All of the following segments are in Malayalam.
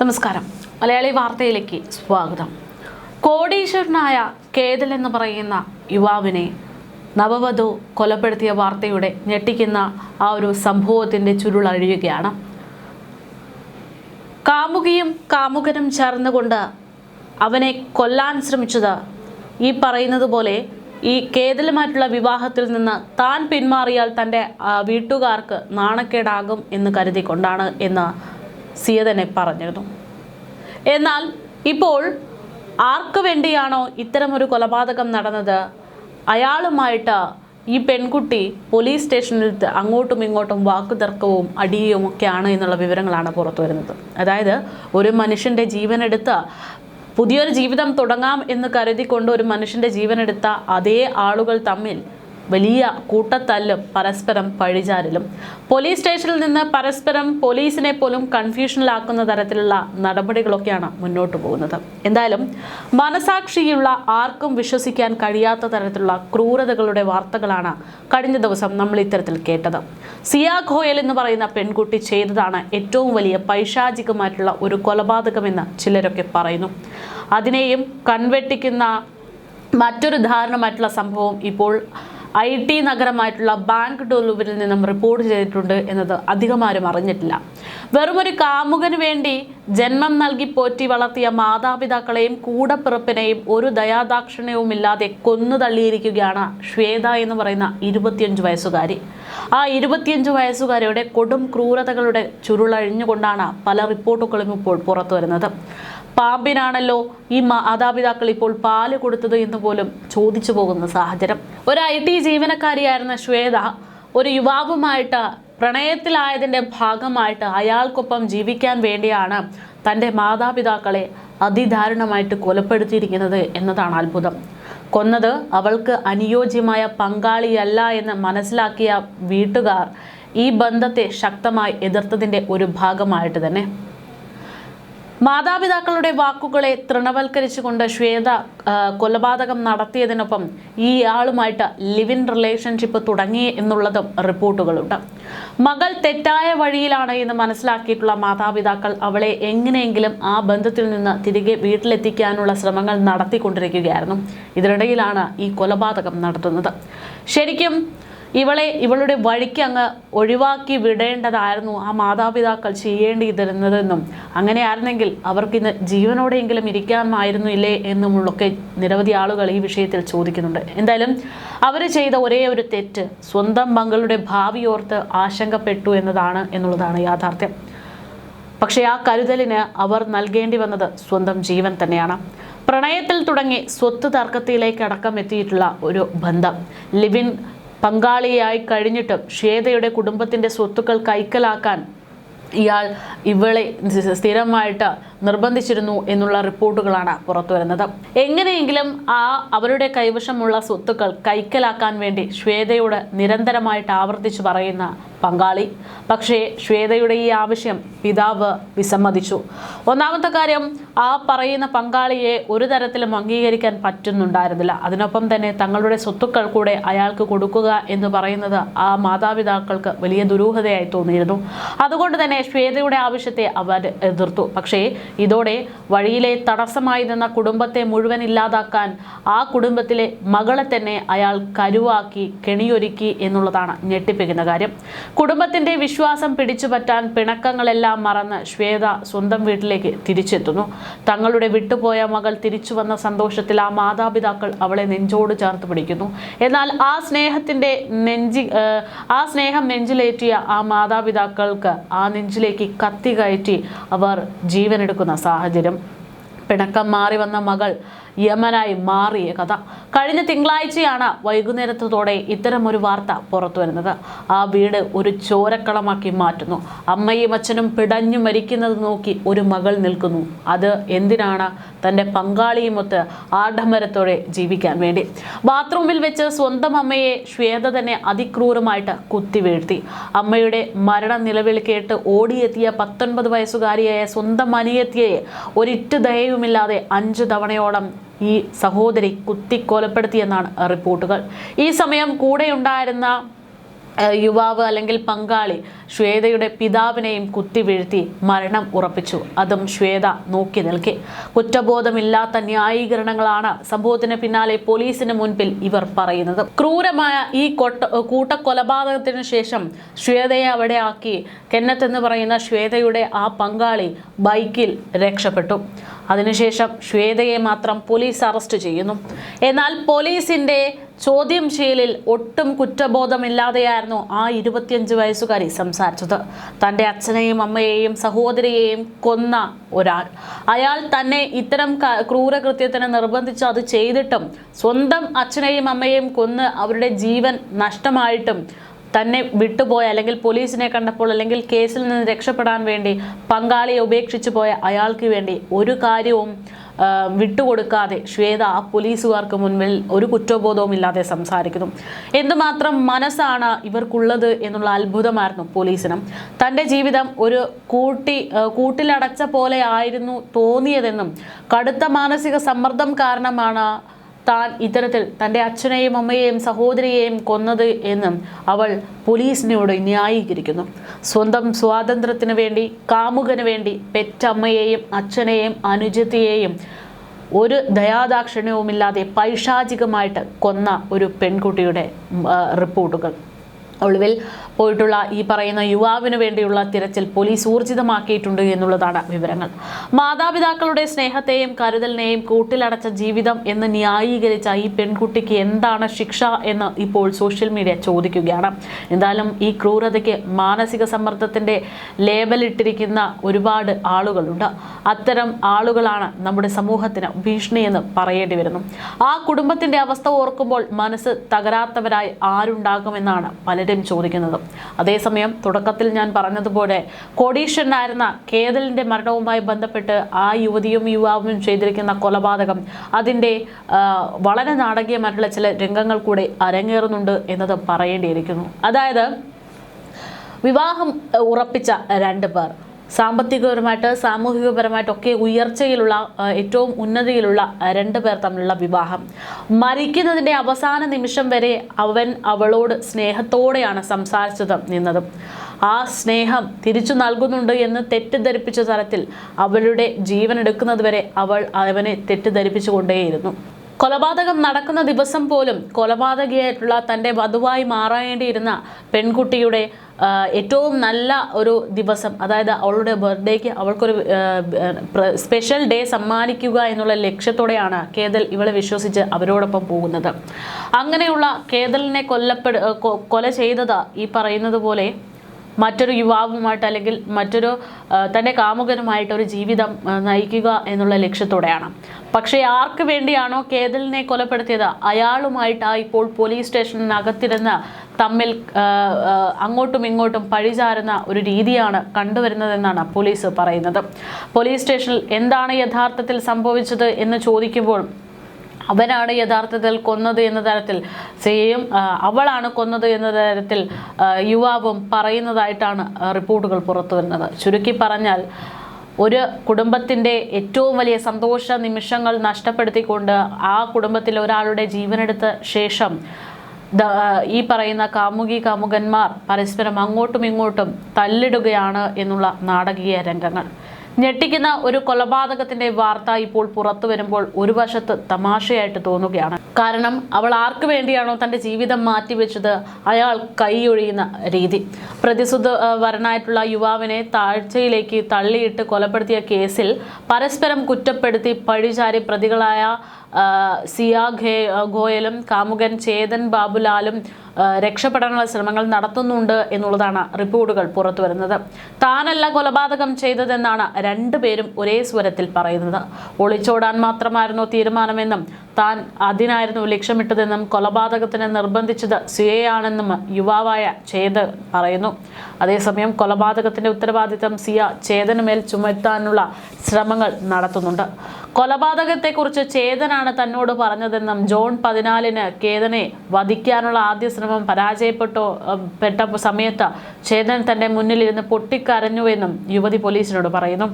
നമസ്കാരം. മലയാളി വാർത്തയിലേക്ക് സ്വാഗതം. കോടീശ്വരനായ കേതൽ എന്ന് പറയുന്ന യുവാവിനെ നവവധു കൊലപ്പെടുത്തിയ വാർത്തയുടെ ഞെട്ടിക്കുന്ന ആ ഒരു സംഭവത്തിൻ്റെ ചുരുളഴിയുകയാണ്. കാമുകിയും കാമുകനും ചേർന്നുകൊണ്ട് അവനെ കൊല്ലാൻ ശ്രമിച്ചത് ഈ പറയുന്നത് പോലെ ഈ കേതലുമായിട്ടുള്ള വിവാഹത്തിൽ നിന്ന് താൻ പിന്മാറിയാൽ തൻ്റെ വീട്ടുകാർക്ക് നാണക്കേടാകും എന്ന് കരുതിക്കൊണ്ടാണ് എന്ന് സിയ തന്നെ പറഞ്ഞിരുന്നു. എന്നാൽ ഇപ്പോൾ ആർക്ക് വേണ്ടിയാണോ ഇത്തരമൊരു കൊലപാതകം നടന്നത്, അയാളുമായിട്ട് ഈ പെൺകുട്ടി പോലീസ് സ്റ്റേഷനിൽ അങ്ങോട്ടും ഇങ്ങോട്ടും വാക്കുതർക്കവും അടിയും ഒക്കെയാണ് എന്നുള്ള വിവരങ്ങളാണ് പുറത്തു വരുന്നത്. അതായത് ഒരു മനുഷ്യൻ്റെ ജീവനെടുത്ത് പുതിയൊരു ജീവിതം തുടങ്ങാം എന്ന് കരുതിക്കൊണ്ട് ഒരു മനുഷ്യൻ്റെ ജീവനെടുത്ത അതേ ആളുകൾ തമ്മിൽ വലിയ കൂട്ടത്തല്ലും പരസ്പരം പഴിചാരലും, പോലീസ് സ്റ്റേഷനിൽ നിന്ന് പരസ്പരം പോലീസിനെ പോലും കൺഫ്യൂഷനിലാക്കുന്ന തരത്തിലുള്ള നടപടികളൊക്കെയാണ് മുന്നോട്ട് പോകുന്നത്. എന്തായാലും മനസാക്ഷിയുള്ള ആർക്കും വിശ്വസിക്കാൻ കഴിയാത്ത തരത്തിലുള്ള ക്രൂരതകളുടെ വാർത്തകളാണ് കഴിഞ്ഞ ദിവസം നമ്മൾ ഇത്തരത്തിൽ കേട്ടത്. സിയ ഘോയൽ എന്ന് പറയുന്ന പെൺകുട്ടി ചെയ്തതാണ് ഏറ്റവും വലിയ പൈശാചികമായിട്ടുള്ള ഒരു കൊലപാതകമെന്ന് ചിലരൊക്കെ പറയുന്നു. അതിനെയും കൺവെട്ടിക്കുന്ന മറ്റൊരു ദാരുണമായിട്ടുള്ള സംഭവം ഇപ്പോൾ IT നഗരമായിട്ടുള്ള ബാംഗ്ലൂരിൽ നിന്നും റിപ്പോർട്ട് ചെയ്തിട്ടുണ്ട് എന്നത് അധികമാരും അറിഞ്ഞിട്ടില്ല. വെറുമൊരു കാമുകന് വേണ്ടി ജന്മം നൽകി പോറ്റി വളർത്തിയ മാതാപിതാക്കളെയും കൂടപ്പിറപ്പിനെയും ഒരു ദയാദാക്ഷിണ്യവുമില്ലാതെ കൊന്നു തള്ളിയിരിക്കുകയാണ് ശ്വേത എന്ന് പറയുന്ന 25 വയസ്സുകാരി. ആ 25 വയസ്സുകാരിയുടെ കൊടും ക്രൂരതകളുടെ ചുരുളഴിഞ്ഞുകൊണ്ടാണ് പല റിപ്പോർട്ടുകളും ഇപ്പോൾ പുറത്തു വരുന്നത്. പാമ്പിനാണല്ലോ ഈ മാതാപിതാക്കൾ ഇപ്പോൾ പാല് കൊടുത്തത് എന്ന് പോലും ചോദിച്ചു പോകുന്ന സാഹചര്യം. ഒരു IT ജീവനക്കാരിയായിരുന്ന ശ്വേത ഒരു യുവാവുമായിട്ട് പ്രണയത്തിലായതിൻ്റെ ഭാഗമായിട്ട് അയാൾക്കൊപ്പം ജീവിക്കാൻ വേണ്ടിയാണ് തൻ്റെ മാതാപിതാക്കളെ അതിദാരുണമായിട്ട് കൊലപ്പെടുത്തിയിരിക്കുന്നത് എന്നതാണ് അത്ഭുതം. കൊന്നത് അവൾക്ക് അനുയോജ്യമായ പങ്കാളിയല്ല എന്ന് മനസ്സിലാക്കിയ വീട്ടുകാർ ഈ ബന്ധത്തെ ശക്തമായി എതിർത്തതിൻ്റെ ഒരു ഭാഗമായിട്ട് തന്നെ മാതാപിതാക്കളുടെ വാക്കുകളെ തൃണവൽക്കരിച്ചുകൊണ്ട് ശ്വേത കൊലപാതകം നടത്തിയതിനൊപ്പം ഈ ആളുമായിട്ട് ലിവ് ഇൻ റിലേഷൻഷിപ്പ് തുടങ്ങി എന്നുള്ളതും റിപ്പോർട്ടുകളുണ്ട്. മകൾ തെറ്റായ വഴിയിലാണ് എന്ന് മനസ്സിലാക്കിയിട്ടുള്ള മാതാപിതാക്കൾ അവളെ എങ്ങനെയെങ്കിലും ആ ബന്ധത്തിൽ നിന്ന് തിരികെ വീട്ടിലെത്തിക്കാനുള്ള ശ്രമങ്ങൾ നടത്തിക്കൊണ്ടിരിക്കുകയായിരുന്നു. ഇതിനിടയിലാണ് ഈ കൊലപാതകം നടത്തുന്നത്. ശരിക്കും ഇവളുടെ വഴിക്ക് അങ്ങ് ഒഴിവാക്കി വിടേണ്ടതായിരുന്നു ആ മാതാപിതാക്കൾ ചെയ്യേണ്ടിയിരുന്നതെന്നും അങ്ങനെയായിരുന്നെങ്കിൽ അവർക്കിന്ന് ജീവനോടെയെങ്കിലും ഇരിക്കാമായിരുന്നില്ലേ എന്നുമുള്ളൊക്കെ നിരവധി ആളുകൾ ഈ വിഷയത്തിൽ ചോദിക്കുന്നുണ്ട്. എന്തായാലും അവർ ചെയ്ത ഒരേ ഒരു തെറ്റ് സ്വന്തം മകളുടെ ഭാവി ഓർത്ത് ആശങ്കപ്പെട്ടു എന്നുള്ളതാണ് യാഥാർത്ഥ്യം. പക്ഷേ ആ കരുതലിന് അവർ നൽകേണ്ടി വന്നത് സ്വന്തം ജീവൻ തന്നെയാണ്. പ്രണയത്തിൽ തുടങ്ങി സ്വത്ത് തർക്കത്തിലേക്ക് അടക്കം എത്തിയിട്ടുള്ള ഒരു ബന്ധം, ലിവിൻ പങ്കാളിയായി കഴിഞ്ഞിട്ടും ശ്വേതയുടെ കുടുംബത്തിൻ്റെ സ്വത്തുക്കൾ കൈക്കലാക്കാൻ ഇവളെ സ്ഥിരമായിട്ട് നിർബന്ധിച്ചിരുന്നു എന്നുള്ള റിപ്പോർട്ടുകളാണ് പുറത്തു വരുന്നത്. എങ്ങനെയെങ്കിലും അവരുടെ കൈവശമുള്ള സ്വത്തുക്കൾ കൈക്കലാക്കാൻ വേണ്ടി ശ്വേതയോട് നിരന്തരമായിട്ട് ആവർത്തിച്ചു പറയുന്ന പങ്കാളി. പക്ഷേ ശ്വേതയുടെ ഈ ആവശ്യം പിതാവ് വിസമ്മതിച്ചു. ഒന്നാമത്തെ കാര്യം, ആ പറയുന്ന പങ്കാളിയെ ഒരു തരത്തിലും അംഗീകരിക്കാൻ പറ്റുന്നുണ്ടായിരുന്നില്ല. അതിനൊപ്പം തന്നെ തങ്ങളുടെ സ്വത്തുക്കൾ കൂടെ അയാൾക്ക് കൊടുക്കുക എന്ന് പറയുന്നത് ആ മാതാപിതാക്കൾക്ക് വലിയ ദുരൂഹതയായി തോന്നിയിരുന്നു. അതുകൊണ്ട് തന്നെ ശ്വേതയുടെ ആവശ്യത്തെ അവർ എതിർത്തു. പക്ഷേ ഇതോടെ വഴിയിലെ തടസ്സമായി നിന്ന കുടുംബത്തെ മുഴുവൻ ഇല്ലാതാക്കാൻ ആ കുടുംബത്തിലെ മകളെ തന്നെ അയാൾ കരുവാക്കി കെണിയൊരുക്കി എന്നുള്ളതാണ് ഞെട്ടിപ്പിക്കുന്ന കാര്യം. കുടുംബത്തിന്റെ വിശ്വാസം പിടിച്ചുപറ്റാൻ പിണക്കങ്ങളെല്ലാം മറന്ന് ശ്വേത സ്വന്തം വീട്ടിലേക്ക് തിരിച്ചെത്തുന്നു. തങ്ങളുടെ വിട്ടുപോയ മകൾ തിരിച്ചു വന്ന സന്തോഷത്തിൽ ആ മാതാപിതാക്കൾ അവളെ നെഞ്ചോട് ചേർത്ത് പിടിക്കുന്നു. എന്നാൽ ആ സ്നേഹം നെഞ്ചിലേറ്റിയ ആ മാതാപിതാക്കൾക്ക് ആ നെഞ്ചിലേക്ക് കത്തി കയറ്റി അവർ ജീവനെടുക്കുന്ന സാഹചര്യം. പിണക്കം മാറി വന്ന മകൾ യമനായി മാറിയ കഥ. കഴിഞ്ഞ തിങ്കളാഴ്ചയാണ് വൈകുന്നേരത്തോടെ ഇത്തരമൊരു വാർത്ത പുറത്തു വരുന്നത്. ആ വീട് ഒരു ചോരക്കളമാക്കി മാറ്റുന്നു. അമ്മയും അച്ഛനും പിടഞ്ഞു മരിക്കുന്നത് നോക്കി ഒരു മകൾ നിൽക്കുന്നു. അത് എന്തിനാണ്? തൻ്റെ പങ്കാളിയുമൊത്ത് ആഡംബരത്തോടെ ജീവിക്കാൻ വേണ്ടി. ബാത്റൂമിൽ വെച്ച് സ്വന്തം അമ്മയെ ശ്വേത തന്നെ അതിക്രൂരമായിട്ട് കുത്തിവീഴ്ത്തി. അമ്മയുടെ മരണ നിലവിളി കേട്ട് ഓടിയെത്തിയ 19 വയസ്സുകാരിയായ സ്വന്തം അനിയത്തിയെ ഒരിറ്റ് ദയവുമില്ലാതെ 5 തവണയോളം ഈ സഹോദരി കുത്തിക്കൊലപ്പെടുത്തിയെന്നാണ് റിപ്പോർട്ടുകൾ. ഈ സമയം കൂടെയുണ്ടായിരുന്ന യുവാവ് അല്ലെങ്കിൽ പങ്കാളി ശ്വേതയുടെ പിതാവിനെയും കുത്തിവീഴ്ത്തി മരണം ഉറപ്പിച്ചു. അതും ശ്വേത നോക്കി നിൽക്കെ. കുറ്റബോധമില്ലാത്ത ന്യായീകരണങ്ങളാണ് സംഭവത്തിന് പിന്നാലെ പോലീസിന് മുൻപിൽ ഇവർ പറയുന്നത്. ക്രൂരമായ ഈ കൂട്ടക്കൊലപാതകത്തിന് ശേഷം ശ്വേതയെ അവിടെ ആക്കി കെന്നത്ത് എന്ന് പറയുന്ന ശ്വേതയുടെ ആ പങ്കാളി ബൈക്കിൽ രക്ഷപ്പെട്ടു. അതിനുശേഷം ശ്വേതയെ മാത്രം പോലീസ് അറസ്റ്റ് ചെയ്യുന്നു. എന്നാൽ പോലീസിന്റെ ചോദ്യം ചെയ്യലിൽ ഒട്ടും കുറ്റബോധമില്ലാതെയായിരുന്നു ആ 25 വയസ്സുകാരി സംസാരിച്ചത്. തൻ്റെ അച്ഛനെയും അമ്മയെയും സഹോദരിയെയും കൊന്ന ഒരാൾ, അയാൾ തന്നെ ഇത്തരം ക്രൂരകൃത്യത്തിന് നിർബന്ധിച്ച് അത് ചെയ്തിട്ടും സ്വന്തം അച്ഛനെയും അമ്മയെയും കൊന്ന് അവരുടെ ജീവൻ നഷ്ടമായിട്ടും തന്നെ വിട്ടുപോയ, അല്ലെങ്കിൽ പോലീസിനെ കണ്ടപ്പോൾ അല്ലെങ്കിൽ കേസിൽ നിന്ന് രക്ഷപ്പെടാൻ വേണ്ടി പങ്കാളിയെ ഉപേക്ഷിച്ചു പോയ അയാൾക്ക് വേണ്ടി ഒരു കാര്യവും വിട്ടുകൊടുക്കാതെ ശ്വേത ആ പോലീസുകാർക്ക് മുൻപിൽ ഒരു കുറ്റബോധവും ഇല്ലാതെ സംസാരിക്കുന്നു. എന്തുമാത്രം മനസ്സാണ് ഇവർക്കുള്ളത് എന്നുള്ള അത്ഭുതമായിരുന്നു പോലീസിനും. തൻ്റെ ജീവിതം ഒരു കൂട്ടിലടച്ച പോലെ ആയിരുന്നു തോന്നിയതെന്നും കടുത്ത മാനസിക സമ്മർദ്ദം കാരണമാണ് താൻ ഇത്തരത്തിൽ തൻ്റെ അച്ഛനെയും അമ്മയെയും സഹോദരിയെയും കൊന്നത് എന്നും അവൾ പോലീസിനോട് ന്യായീകരിക്കുന്നു. സ്വന്തം സ്വാതന്ത്ര്യത്തിന് വേണ്ടി, കാമുകന് വേണ്ടി പെറ്റമ്മയെയും അച്ഛനെയും അനുജത്തിയെയും ഒരു ദയാദാക്ഷിണ്യവുമില്ലാതെ പൈശാചികമായിട്ട് കൊന്ന ഒരു പെൺകുട്ടിയുടെ റിപ്പോർട്ടുകൾ. ഒളിവിൽ പോയിട്ടുള്ള ഈ പറയുന്ന യുവാവിന് വേണ്ടിയുള്ള തിരച്ചിൽ പോലീസ് ഊർജിതമാക്കിയിട്ടുണ്ട് എന്നുള്ളതാണ് വിവരങ്ങൾ. മാതാപിതാക്കളുടെ സ്നേഹത്തെയും കരുതലിനെയും കൂട്ടിലടച്ച ജീവിതം എന്ന് ന്യായീകരിച്ച ഈ പെൺകുട്ടിക്ക് എന്താണ് ശിക്ഷ എന്ന് ഇപ്പോൾ സോഷ്യൽ മീഡിയ ചോദിക്കുകയാണ്. എന്തായാലും ഈ ക്രൂരതയ്ക്ക് മാനസിക സമ്മർദ്ദത്തിൻ്റെ ലേബലിട്ടിരിക്കുന്ന ഒരുപാട് ആളുകളുണ്ട്. അത്തരം ആളുകളാണ് നമ്മുടെ സമൂഹത്തിന് ഭീഷണിയെന്ന് പറയേണ്ടി വരുന്നു. ആ കുടുംബത്തിൻ്റെ അവസ്ഥ ഓർക്കുമ്പോൾ മനസ്സ് തകരാത്തവരായി ആരുണ്ടാകുമെന്നാണ് പലരും ചോദിക്കുന്നത്. അതേസമയം തുടക്കത്തിൽ ഞാൻ പറഞ്ഞതുപോലെ കോടീശ്വരനായിരുന്ന കേതലിന്റെ മരണവുമായി ബന്ധപ്പെട്ട് ആ യുവതിയും യുവാവും ചെയ്തിരിക്കുന്ന കൊലപാതകം, അതിൻ്റെ വളരെ നാടകീയമായിട്ടുള്ള ചില രംഗങ്ങൾ കൂടെ അരങ്ങേറുന്നുണ്ട് എന്നത് പറയേണ്ടിയിരിക്കുന്നു. അതായത് വിവാഹം ഉറപ്പിച്ച 2 പേർ സാമ്പത്തികപരമായിട്ട് സാമൂഹികപരമായിട്ടൊക്കെ ഉയർച്ചയിലുള്ള ഏറ്റവും ഉന്നതിയിലുള്ള 2 പേർ തമ്മിലുള്ള വിവാഹം. മരിക്കുന്നതിൻ്റെ അവസാന നിമിഷം വരെ അവൻ അവളോട് സ്നേഹത്തോടെയാണ് നിന്നതും. ആ സ്നേഹം തിരിച്ചു നൽകുന്നുണ്ട് എന്ന് തെറ്റിദ്ധരിപ്പിച്ച തരത്തിൽ അവളുടെ ജീവൻ എടുക്കുന്നത് വരെ അവൾ അവനെ തെറ്റിദ്ധരിപ്പിച്ചുകൊണ്ടേയിരുന്നു. കൊലപാതകം നടക്കുന്ന ദിവസം പോലും കൊലപാതകിയായിട്ടുള്ള തൻ്റെ വധുവായി മാറേണ്ടിയിരുന്ന പെൺകുട്ടിയുടെ ഏറ്റവും നല്ല ഒരു ദിവസം, അതായത് അവളുടെ ബർത്ത്ഡേക്ക് അവൾക്കൊരു സ്പെഷ്യൽ ഡേ സമ്മാനിക്കുക എന്നുള്ള ലക്ഷ്യത്തോടെയാണ് കേതൽ ഇവളെ വിശ്വസിച്ച് അവരോടൊപ്പം പോകുന്നത്. അങ്ങനെയുള്ള കേതലിനെ കൊല ചെയ്തത് ഈ പറയുന്നത് പോലെ മറ്റൊരു യുവാവുമായിട്ട് അല്ലെങ്കിൽ മറ്റൊരു തൻ്റെ കാമുകനുമായിട്ട് ഒരു ജീവിതം നയിക്കുക എന്നുള്ള ലക്ഷ്യത്തോടെയാണ്. പക്ഷേ ആർക്ക് വേണ്ടിയാണോ കേതലിനെ കൊലപ്പെടുത്തിയത് അയാളുമായിട്ട് ഇപ്പോൾ പോലീസ് സ്റ്റേഷനകത്തിരുന്ന് തമ്മിൽ അങ്ങോട്ടും ഇങ്ങോട്ടും പഴിചാരുന്ന ഒരു രീതിയാണ് കണ്ടുവരുന്നതെന്നാണ് പോലീസ് പറയുന്നത്. പോലീസ് സ്റ്റേഷനിൽ എന്താണ് യഥാർത്ഥത്തിൽ സംഭവിച്ചത് എന്ന് ചോദിക്കുമ്പോൾ അവനാണ് യഥാർത്ഥത്തിൽ കൊന്നത് എന്ന തരത്തിൽ അവളാണ് കൊന്നത് എന്ന തരത്തിൽ യുവാവും പറയുന്നതായിട്ടാണ് റിപ്പോർട്ടുകൾ പുറത്തു വരുന്നത്. ചുരുക്കി പറഞ്ഞാൽ ഒരു കുടുംബത്തിൻ്റെ ഏറ്റവും വലിയ സന്തോഷ നിമിഷങ്ങൾ നഷ്ടപ്പെടുത്തിക്കൊണ്ട് ആ കുടുംബത്തിൽ ഒരാളുടെ ജീവനെടുത്ത ശേഷം ഈ പറയുന്ന കാമുകന്മാർ പരസ്പരം അങ്ങോട്ടും ഇങ്ങോട്ടും തല്ലിടുകയാണ് എന്നുള്ള നാടകീയ രംഗങ്ങൾ. ഞെട്ടിക്കുന്ന ഒരു കൊലപാതകത്തിന്റെ വാർത്ത ഇപ്പോൾ പുറത്തു വരുമ്പോൾ ഒരു വശത്ത് തമാശയായിട്ട് തോന്നുകയാണ്. കാരണം അവൾ ആർക്ക് വേണ്ടിയാണോ തൻ്റെ ജീവിതം മാറ്റിവെച്ചത് അയാൾ കൈയൊഴിയുന്ന രീതി. പ്രതിസുതവരനായിട്ടുള്ള യുവാവിനെ താഴ്ചയിലേക്ക് തള്ളിയിട്ട് കൊലപ്പെടുത്തിയ കേസിൽ പരസ്പരം കുറ്റപ്പെടുത്തി പഴിചാരി പ്രതികളായ സിയ ഗോയലും കാമുകൻ ചേതൻ ബാബുലാലും രക്ഷപ്പെടാനുള്ള ശ്രമങ്ങൾ നടത്തുന്നുണ്ട് എന്നുള്ളതാണ് റിപ്പോർട്ടുകൾ പുറത്തു വരുന്നത്. താനല്ല കൊലപാതകം ചെയ്തതെന്നാണ് 2 പേരും ഒരേ സ്വരത്തിൽ പറയുന്നത്. ഒളിച്ചോടാൻ മാത്രമായിരുന്നു തീരുമാനമെന്നും താൻ അതിനായിരുന്നു ലക്ഷ്യമിട്ടതെന്നും കൊലപാതകത്തിന് നിർബന്ധിച്ചത് സിയയാണെന്നും യുവാവായ ചേതൻ പറയുന്നു. അതേസമയം കൊലപാതകത്തിന്റെ ഉത്തരവാദിത്തം സിയ ചേതനുമേൽ ചുമത്താനുള്ള ശ്രമങ്ങൾ നടത്തുന്നുണ്ട്. കൊലപാതകത്തെക്കുറിച്ച് ചേതനാണ് തന്നോട് പറഞ്ഞതെന്നും ജൂൺ 14 കേതനെ വധിക്കാനുള്ള ആദ്യ ശ്രമം പരാജയപ്പെട്ട സമയത്ത് ചേതൻ തൻ്റെ മുന്നിലിരുന്ന് പൊട്ടിക്കരഞ്ഞുവെന്നും യുവതി പോലീസിനോട് പറയുന്നു.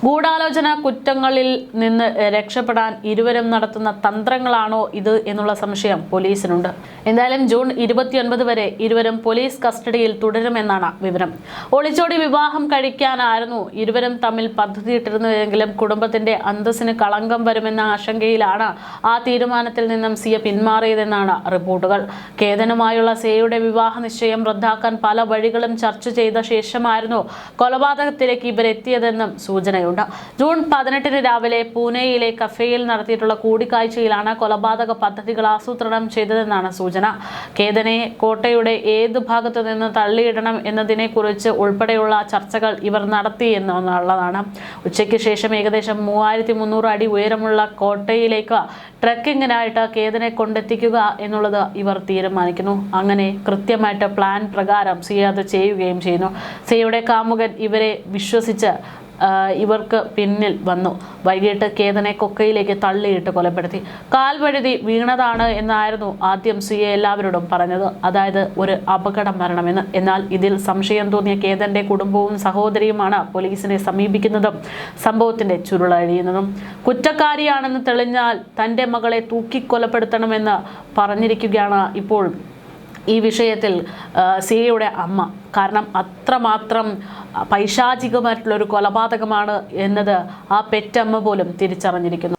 ഗൂഢാലോചന കുറ്റങ്ങളിൽ നിന്ന് രക്ഷപ്പെടാൻ ഇരുവരും നടത്തുന്ന തന്ത്രങ്ങളാണോ ഇത് എന്നുള്ള സംശയം പോലീസിനുണ്ട്. എന്തായാലും ജൂൺ 29 വരെ ഇരുവരും പോലീസ് കസ്റ്റഡിയിൽ തുടരുമെന്നാണ് വിവരം. ഒളിച്ചോടി വിവാഹം കഴിക്കാനായിരുന്നു ഇരുവരും തമ്മിൽ പദ്ധതിയിട്ടിരുന്നതെങ്കിലും കുടുംബത്തിന്റെ അന്തസ്സിന് കളങ്കം വരുമെന്ന ആശങ്കയിലാണ് ആ തീരുമാനത്തിൽ നിന്നും സിയ പിന്മാറിയതെന്നാണ് റിപ്പോർട്ടുകൾ. കേതനുമായുള്ള സിയയുടെ വിവാഹ നിശ്ചയം റദ്ദാക്കാൻ പല വഴികളും ചർച്ച ചെയ്ത ശേഷമായിരുന്നു കൊലപാതകത്തിലേക്ക് ഇവരെത്തിയതെന്നും സൂചനയുണ്ട്. ജൂൺ 18 രാവിലെ പൂനെയിലെ കഫേയിൽ നടത്തിയിട്ടുള്ള കൂടിക്കാഴ്ചയിലാണ് കൊലപാതക പദ്ധതികൾ ആസൂത്രണം ചെയ്തതെന്നാണ് സൂചന. കേതനെ കോട്ടയുടെ ഏത് ഭാഗത്തു നിന്ന് തള്ളിയിടണം എന്നതിനെ കുറിച്ച് ഉൾപ്പെടെയുള്ള ചർച്ചകൾ ഇവർ നടത്തി എന്നുള്ളതാണ്. ഉച്ചയ്ക്ക് ശേഷം ഏകദേശം 3300 അടി ഉയരമുള്ള കോട്ടയിലേക്ക് ട്രക്കിങ്ങിനായിട്ട് കേതനെ കൊണ്ടെത്തിക്കുക എന്നുള്ളത് ഇവർ തീരുമാനിക്കുന്നു. അങ്ങനെ കൃത്യമായിട്ട് പ്ലാൻ പ്രകാരം സിയ അത് ചെയ്യുകയും ചെയ്യുന്നു. സിയയുടെ കാമുകൻ ഇവരെ വിശ്വസിച്ച് ഇവർക്ക് പിന്നിൽ വന്നു. വൈകിട്ട് കേതനെ കൊക്കയിലേക്ക് തള്ളിയിട്ട് കൊലപ്പെടുത്തി. കാൽവഴുതി വീണതാണ് എന്നായിരുന്നു ആദ്യം സിയ എല്ലാവരോടും പറഞ്ഞത്, അതായത് ഒരു അപകട മരണമെന്ന്. എന്നാൽ ഇതിൽ സംശയം തോന്നിയ കേതന്റെ കുടുംബവും സഹോദരിയുമാണ് പോലീസിനെ സമീപിക്കുന്നതും സംഭവത്തിന്റെ ചുരുളഴിയുന്നതും. കുറ്റക്കാരിയാണെന്ന് തെളിഞ്ഞാൽ തൻ്റെ മകളെ തൂക്കിക്കൊലപ്പെടുത്തണമെന്ന് പറഞ്ഞിരിക്കുകയാണ് ഇപ്പോൾ ഈ വിഷയത്തിൽ സിയയുടെ അമ്മ. കാരണം അത്രമാത്രം പൈശാചികമായിട്ടുള്ളൊരു കൊലപാതകമാണ് എന്നത് ആ പെറ്റമ്മ പോലും തിരിച്ചറിഞ്ഞിരിക്കുന്നു.